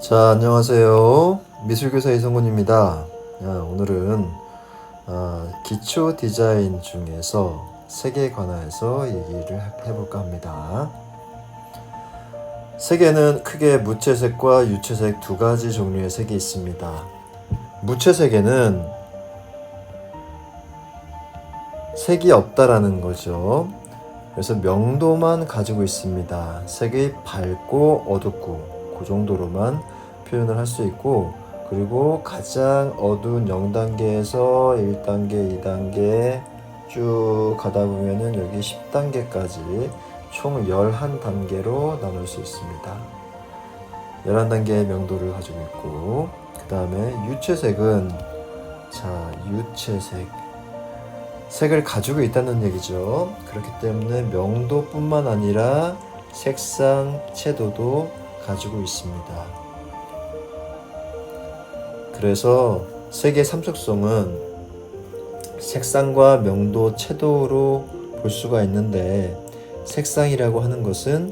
자, 안녕하세요. 미술교사 이성훈입니다. 오늘은 기초 디자인 중에서 색에 관해서 얘기를 해볼까 합니다. 색에는 크게 무채색과 유채색 두 가지 종류의 색이 있습니다. 무채색에는 색이 없다라는 거죠. 그래서 명도만 가지고 있습니다. 색이 밝고 어둡고 그 정도로만 표현을 할 수 있고, 그리고 가장 어두운 0단계에서 1단계, 2단계 쭉 가다 보면은 여기 10단계까지 총 11단계로 나눌 수 있습니다. 11단계의 명도를 가지고 있고, 그 다음에 유채색은 유채색 색을 가지고 있다는 얘기죠. 그렇기 때문에 명도뿐만 아니라 색상, 채도도 가지고 있습니다. 그래서 색의 삼척성은 색상과 명도, 채도로 볼 수가 있는데, 색상이라고 하는 것은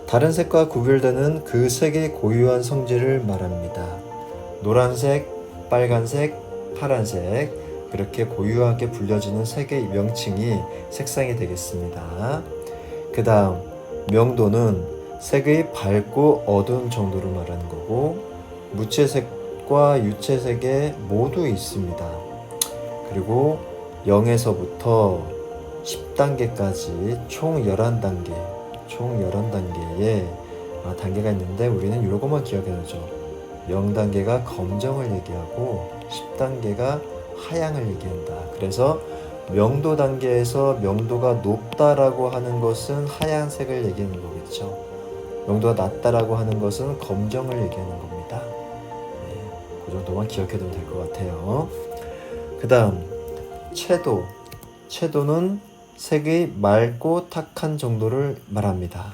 다른 색과 구별되는 그 색의 고유한 성질을 말합니다. 노란색, 빨간색, 파란색, 그렇게 고유하게 불려지는 색의 명칭이 색상이 되겠습니다. 그 다음 명도는 색의 밝고 어두운 정도를 말하는 거고, 무채색과 유채색에 모두 있습니다. 그리고 0에서부터 10단계까지 총 11단계의 단계가 있는데, 우리는 이것만 기억해놓죠. 0단계가 검정을 얘기하고 10단계가 하양을 얘기한다. 그래서 명도 단계에서 명도가 높다라고 하는 것은 하얀색을 얘기하는 거겠죠. 명도가 낮다라고 하는 것은 검정을 얘기하는 겁니다. 그 정도만 기억해두면 될 것 같아요. 그 다음 채도는 색의 맑고 탁한 정도를 말합니다.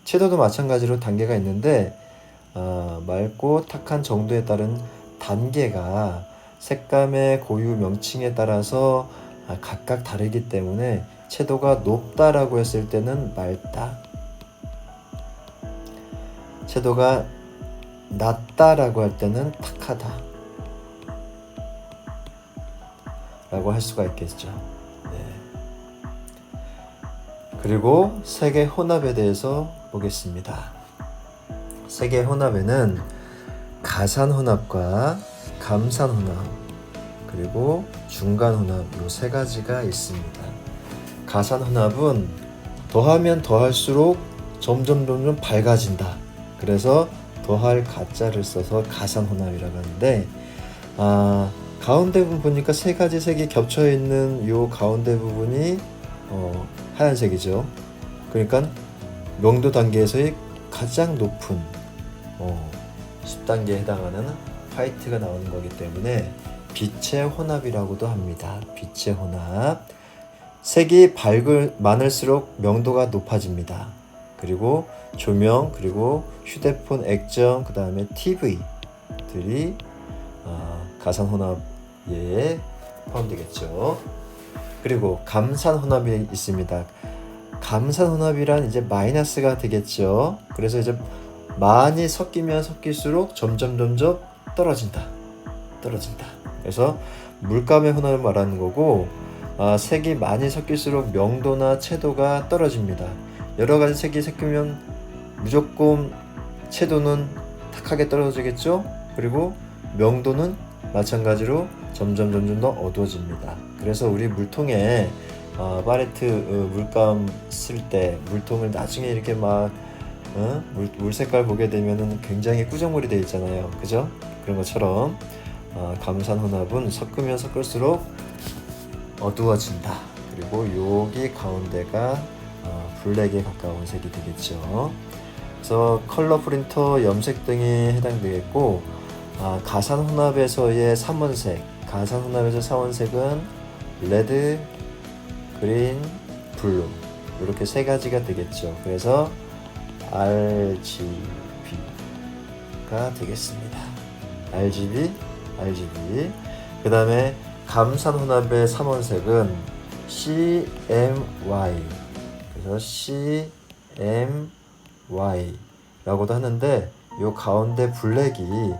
채도도 마찬가지로 단계가 있는데, 맑고 탁한 정도에 따른 단계가 색감의 고유 명칭에 따라서 각각 다르기 때문에, 채도가 높다라고 했을 때는 맑다, 채도가 낮다라고 할 때는 탁하다 라고 할 수가 있겠죠. 그리고 색의 혼합에 대해서 보겠습니다. 색의 혼합에는 가산 혼합과 감산 혼합, 그리고 중간 혼합, 이 세 가지가 있습니다. 가산 혼합은 더하면 더할수록 점점 밝아진다. 그래서 더할 가짜를 써서 가산 혼합이라고 하는데, 가운데 부분 보니까 세 가지 색이 겹쳐 있는 요 가운데 부분이 하얀색이죠. 그러니까 명도 단계에서의 가장 높은 10단계에 해당하는 화이트가 나오는 거기 때문에 빛의 혼합이라고도 합니다. 빛의 혼합. 색이 많을수록 명도가 높아집니다. 그리고 조명, 그리고 휴대폰 액정, 그 다음에 TV들이 가산 혼합에 포함되겠죠. 그리고 감산 혼합이 있습니다. 감산 혼합이란 이제 마이너스가 되겠죠. 그래서 이제 많이 섞이면 섞일수록 점점 떨어진다. 그래서 물감의 혼합을 말하는 거고, 색이 많이 섞일수록 명도나 채도가 떨어집니다. 여러 가지 색이 섞이면 무조건 채도는 탁하게 떨어지겠죠. 그리고 명도는 마찬가지로 점점 더 어두워집니다. 그래서 우리 물통에 팔레트 물감 쓸 때 물통을 나중에 이렇게 물 색깔 보게 되면은 굉장히 꾸정물이 되어 있잖아요. 그죠? 그런 것처럼 감산 혼합은 섞으면 섞을수록 어두워진다. 그리고 여기 가운데가 블랙에 가까운 색이 되겠죠. 그래서 컬러 프린터, 염색 등이 해당되겠고, 가산 혼합에서의 삼원색, 은 레드, 그린, 블루, 이렇게 세 가지가 되겠죠. 그래서 RGB가 되겠습니다. RGB. 그 다음에 감산 혼합의 삼원색은 CMY, 그래서 CMY라고도 하는데, 요 가운데 블랙이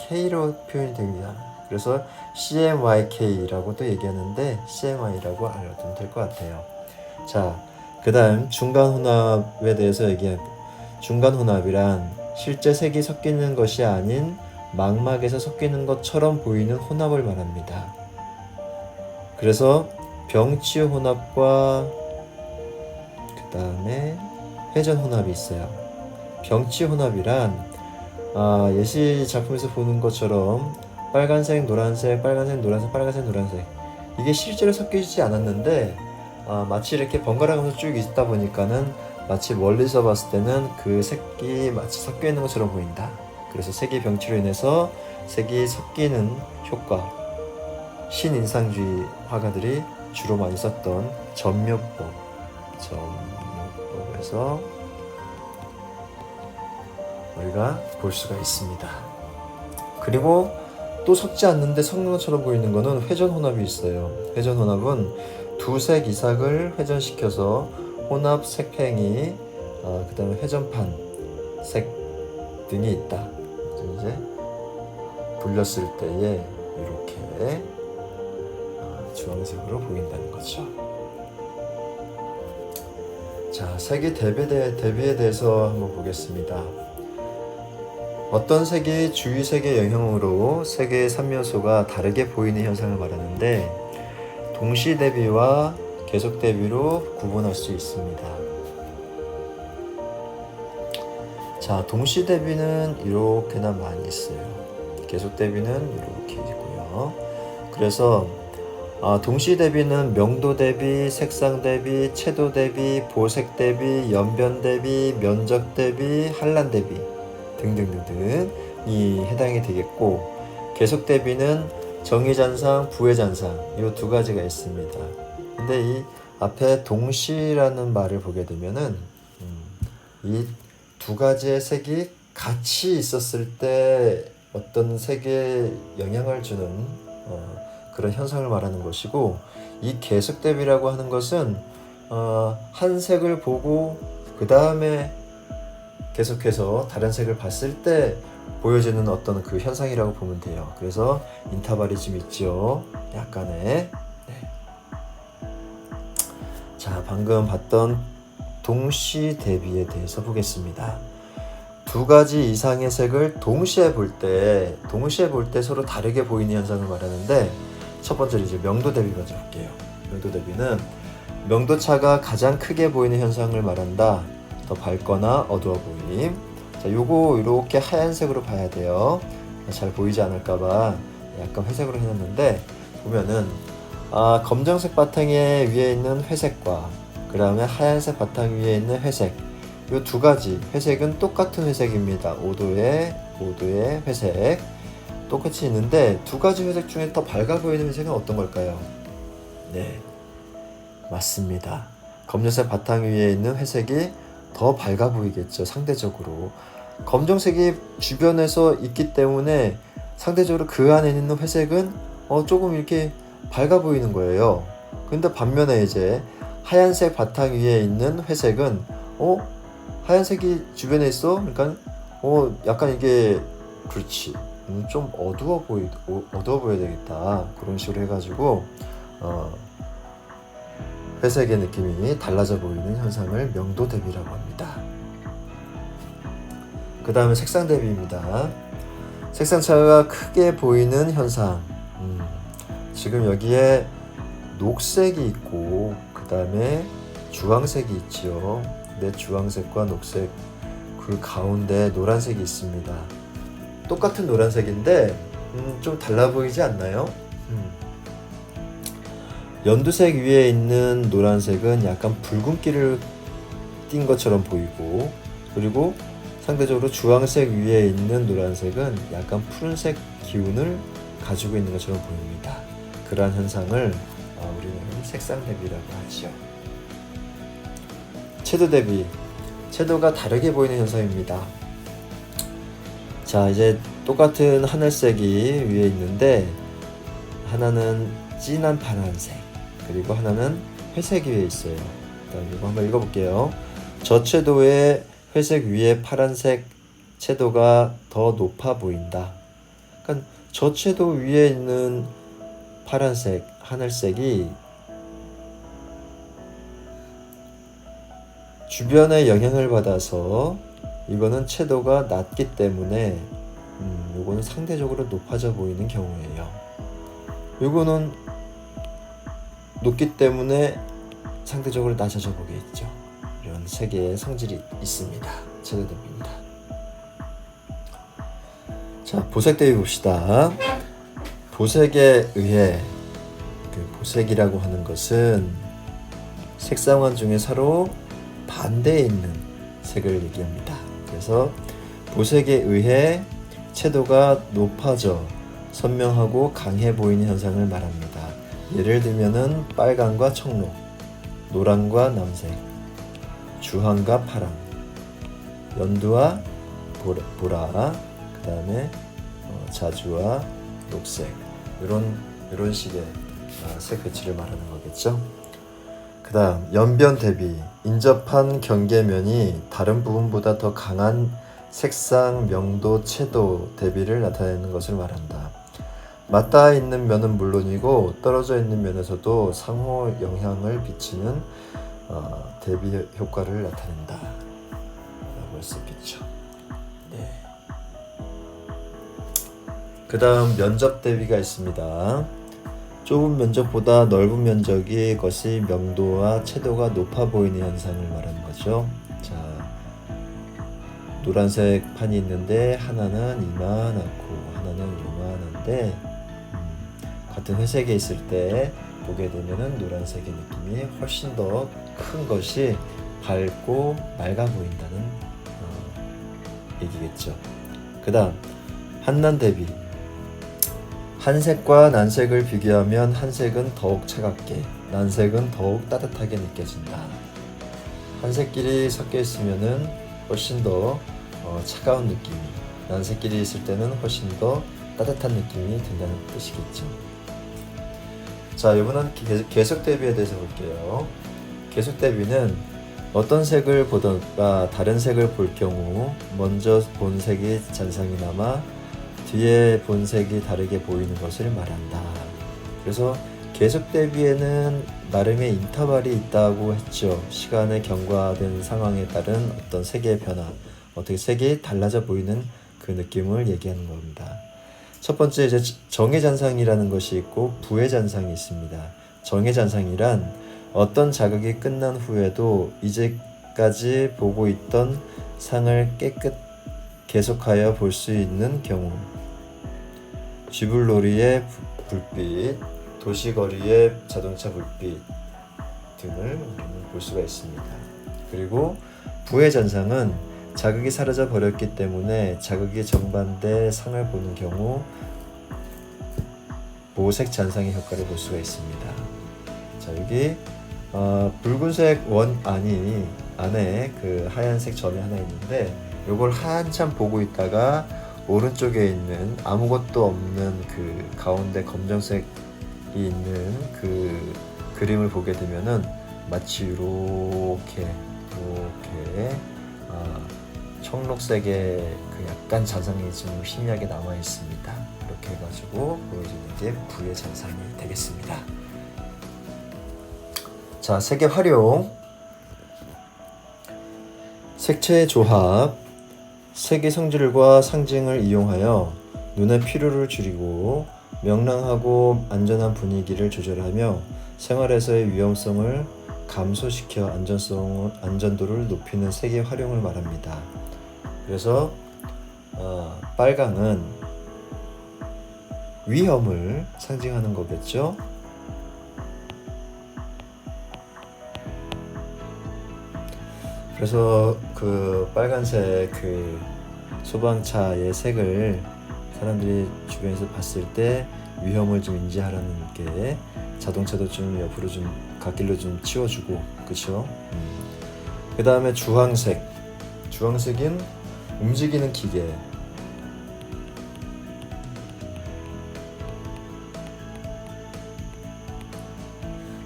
K로 표현이 됩니다. 그래서 CMYK라고도 얘기하는데 CMY라고 알아두면 될 것 같아요. 자, 그 다음 중간혼합에 대해서 얘기해볼게요. 중간혼합이란 실제 색이 섞이는 것이 아닌 망막에서 섞이는 것처럼 보이는 혼합을 말합니다. 그래서 병치혼합과 그 다음에 회전혼합이 있어요. 병치혼합이란 예시 작품에서 보는 것처럼 빨간색, 노란색, 빨간색, 노란색, 빨간색, 노란색 이게 실제로 섞이지 않았는데 마치 이렇게 번갈아 가면서 쭉 있다 보니까는 마치 멀리서 봤을 때는 그 색이 마치 섞여 있는 것처럼 보인다. 그래서 색의 병치로 인해서 색이 섞이는 효과, 신인상주의 화가들이 주로 많이 썼던 점묘법에서 우리가 볼 수가 있습니다. 그리고 또 섞지 않는데 섞는 것처럼 보이는 것은 회전혼합이 있어요. 회전혼합은 두 색 이상을 회전시켜서 혼합 색팽이, 그 다음에 회전판 색 등이 있다. 이제 불렸을 때에 이렇게 주황색으로 보인다는 거죠. 자, 색의 대비에 대해서 한번 보겠습니다. 어떤 색이 주위색의 영향으로 색의 3요소가 다르게 보이는 현상을 말하는데 동시 대비와 계속 대비로 구분할 수 있습니다. 자, 동시 대비는 이렇게나 많이 있어요. 계속 대비는 이렇게 있고요. 그래서 동시 대비는 명도 대비, 색상 대비, 채도 대비, 보색 대비, 연변 대비, 면적 대비, 한란 대비 등등등등이 해당이 되겠고, 계속 대비는 정의잔상, 부회잔상 이 두 가지가 있습니다. 근데 이 앞에 동시라는 말을 보게 되면은 이 두 가지의 색이 같이 있었을 때 어떤 색에 영향을 주는 그런 현상을 말하는 것이고, 이 계속 대비라고 하는 것은 한 색을 보고 그 다음에 계속해서 다른 색을 봤을 때 보여지는 어떤 그 현상이라고 보면 돼요. 그래서 인터벌이 좀 있죠. 약간의. 자, 방금 봤던 동시 대비에 대해서 보겠습니다. 두 가지 이상의 색을 동시에 볼 때 서로 다르게 보이는 현상을 말하는데, 첫 번째로 이제 명도 대비 먼저 볼게요. 명도 대비는 명도차가 가장 크게 보이는 현상을 말한다. 더 밝거나 어두워 보임. 자, 요거 이렇게 하얀색으로 봐야 돼요. 잘 보이지 않을까봐 약간 회색으로 해놨는데, 보면은 검정색 바탕 위에 있는 회색과 그 다음에 하얀색 바탕 위에 있는 회색, 요 두 가지 회색은 똑같은 회색입니다. 5도의 회색 똑같이 있는데, 두 가지 회색 중에 더 밝아 보이는 회색은 어떤 걸까요? 네, 맞습니다. 검정색 바탕 위에 있는 회색이 더 밝아 보이겠죠. 상대적으로 검정색이 주변에서 있기 때문에 상대적으로 그 안에 있는 회색은 조금 이렇게 밝아 보이는 거예요. 근데 반면에 이제 하얀색 바탕 위에 있는 회색은 하얀색이 주변에 있어? 그러니까 약간 이게 그렇지, 좀 어두워 보여야 되겠다. 그런 식으로 해가지고 회색의 느낌이 달라져 보이는 현상을 명도 대비라고 합니다. 그 다음에 색상 대비입니다. 색상 차이가 크게 보이는 현상. 지금 여기에 녹색이 있고 그 다음에 주황색이 있죠. 근데 주황색과 녹색 그 가운데 노란색이 있습니다. 똑같은 노란색인데 좀 달라 보이지 않나요? 연두색 위에 있는 노란색은 약간 붉은기를 띈 것처럼 보이고, 그리고 상대적으로 주황색 위에 있는 노란색은 약간 푸른색 기운을 가지고 있는 것처럼 보입니다. 그러한 현상을 우리는 색상 대비라고 하죠. 채도 대비, 채도가 다르게 보이는 현상입니다. 자, 이제 똑같은 하늘색이 위에 있는데 하나는 진한 파란색, 그리고 하나는 회색 위에 있어요. 이거 한번 읽어볼게요. 저채도의 회색 위에 파란색 채도가 더 높아 보인다. 그러니까 저 채도 위에 있는 파란색, 하늘색이 주변의 영향을 받아서 이거는 채도가 낮기 때문에 요거는 상대적으로 높아져 보이는 경우예요. 요거는 높기 때문에 상대적으로 낮아져 보겠죠. 이런 세 개의 성질이 있습니다. 채도대비입니다. 자, 보색대비 봅시다. 보색에 의해, 보색이라고 하는 것은 색상원 중에 서로 반대에 있는 색을 얘기합니다. 그래서 보색에 의해 채도가 높아져 선명하고 강해 보이는 현상을 말합니다. 예를 들면은 빨강과 청록, 노랑과 남색, 주황과 파랑, 연두와 보라, 그 다음에 자주와 녹색, 이런 식의 색 배치를 말하는 거겠죠. 그 다음 연변 대비, 인접한 경계면이 다른 부분보다 더 강한 색상, 명도, 채도 대비를 나타내는 것을 말한다. 맞닿아 있는 면은 물론이고 떨어져 있는 면에서도 상호 영향을 비치는 대비 효과를 나타낸다 라고 할 수 있겠죠. 네. 그 다음 면적 대비가 있습니다. 좁은 면적보다 넓은 면적이 것이 명도와 채도가 높아 보이는 현상을 말하는 거죠. 자, 노란색 판이 있는데 하나는 이만하고 하나는 요만한데 같은 회색에 있을 때 보게 되면은 노란색의 느낌이 훨씬 더 큰 것이 밝고 맑아 보인다는 얘기겠죠. 그 다음 한난 대비, 한색과 난색을 비교하면 한색은 더욱 차갑게, 난색은 더욱 따뜻하게 느껴진다. 한색끼리 섞여 있으면은 훨씬 더 차가운 느낌이, 난색끼리 있을 때는 훨씬 더 따뜻한 느낌이 든다는 뜻이겠죠. 자, 이번엔 계속 대비에 대해서 볼게요. 계속 대비는 어떤 색을 보다가 다른 색을 볼 경우 먼저 본 색이 잔상이 남아 뒤에 본 색이 다르게 보이는 것을 말한다. 그래서 계속 대비에는 나름의 인터벌이 있다고 했죠. 시간의 경과된 상황에 따른 어떤 색의 변화, 어떻게 색이 달라져 보이는 그 느낌을 얘기하는 겁니다. 첫 번째 이제 정해잔상이라는 것이 있고 부해잔상이 있습니다. 정해잔상이란 어떤 자극이 끝난 후에도 이제까지 보고 있던 상을 계속하여 볼 수 있는 경우, 쥐불놀이의 불빛, 도시거리의 자동차 불빛 등을 볼 수가 있습니다. 그리고 부해잔상은 자극이 사라져 버렸기 때문에 자극이 정반대 상을 보는 경우 보색 잔상의 효과를 볼 수가 있습니다. 자, 여기 붉은색 원 안에 그 하얀색 점이 하나 있는데 요걸 한참 보고 있다가 오른쪽에 있는 아무것도 없는 그 가운데 검정색이 있는 그 그림을 보게 되면은 마치 이렇게 청록색의 그 약간 잔상이 좀 희미하게 남아 있습니다. 이렇게 해가지고 보여지는 게 부의 잔상이 되겠습니다. 자, 색의 활용. 색채의 조합. 색의 성질과 상징을 이용하여 눈의 피로를 줄이고 명랑하고 안전한 분위기를 조절하며 생활에서의 위험성을 감소시켜 안전도를 높이는 색의 활용을 말합니다. 그래서 빨강은 위험을 상징하는 거겠죠. 그래서 그 빨간색 그 소방차의 색을 사람들이 주변에서 봤을 때 위험을 좀 인지하라는 게 자동차도 좀 옆으로 좀 갓길로 좀 치워주고, 그쵸? 그 다음에 주황색은 움직이는 기계,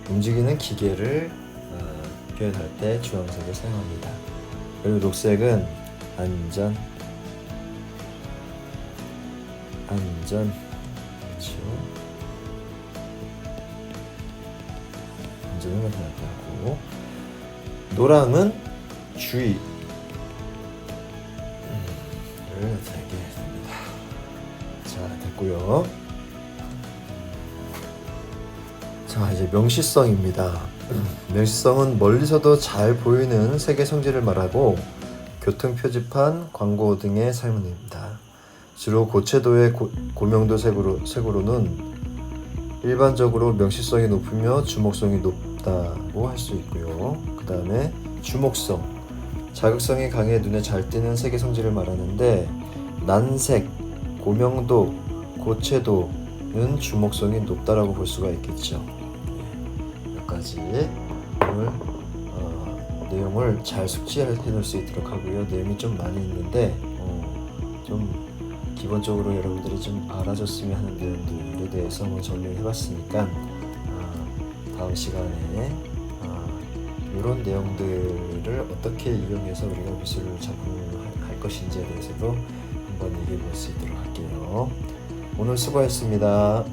움직이는 기계를 표현할 때 주황색을 사용합니다. 그리고 녹색은 안전, 안전. 그렇죠. 안전을 나타나고, 노랑은 주의. 를 나타내게 됩니다. 자, 됐고요. 자, 이제 명시성입니다. 명시성은 멀리서도 잘 보이는 색의 성질을 말하고 교통 표지판, 광고 등의 사용입니다. 주로 고채도의 고명도 색으로는 일반적으로 명시성이 높으며 주목성이 높다고 할 수 있고요. 그 다음에 주목성, 자극성이 강해 눈에 잘 띄는 색의 성질을 말하는데, 난색, 고명도, 고채도는 주목성이 높다라고 볼 수가 있겠죠. 몇 가지 오늘 내용을 잘 숙지해 놓을 수 있도록 하고요. 내용이 좀 많이 있는데 좀 기본적으로 여러분들이 좀 알아줬으면 하는 내용들에 대해서 한번 정리해봤으니까 다음 시간에 이런 내용들을 어떻게 이용해서 우리가 미술 작품을 할 것인지에 대해서도 한번 얘기해 볼 수 있도록 할게요. 오늘 수고했습니다.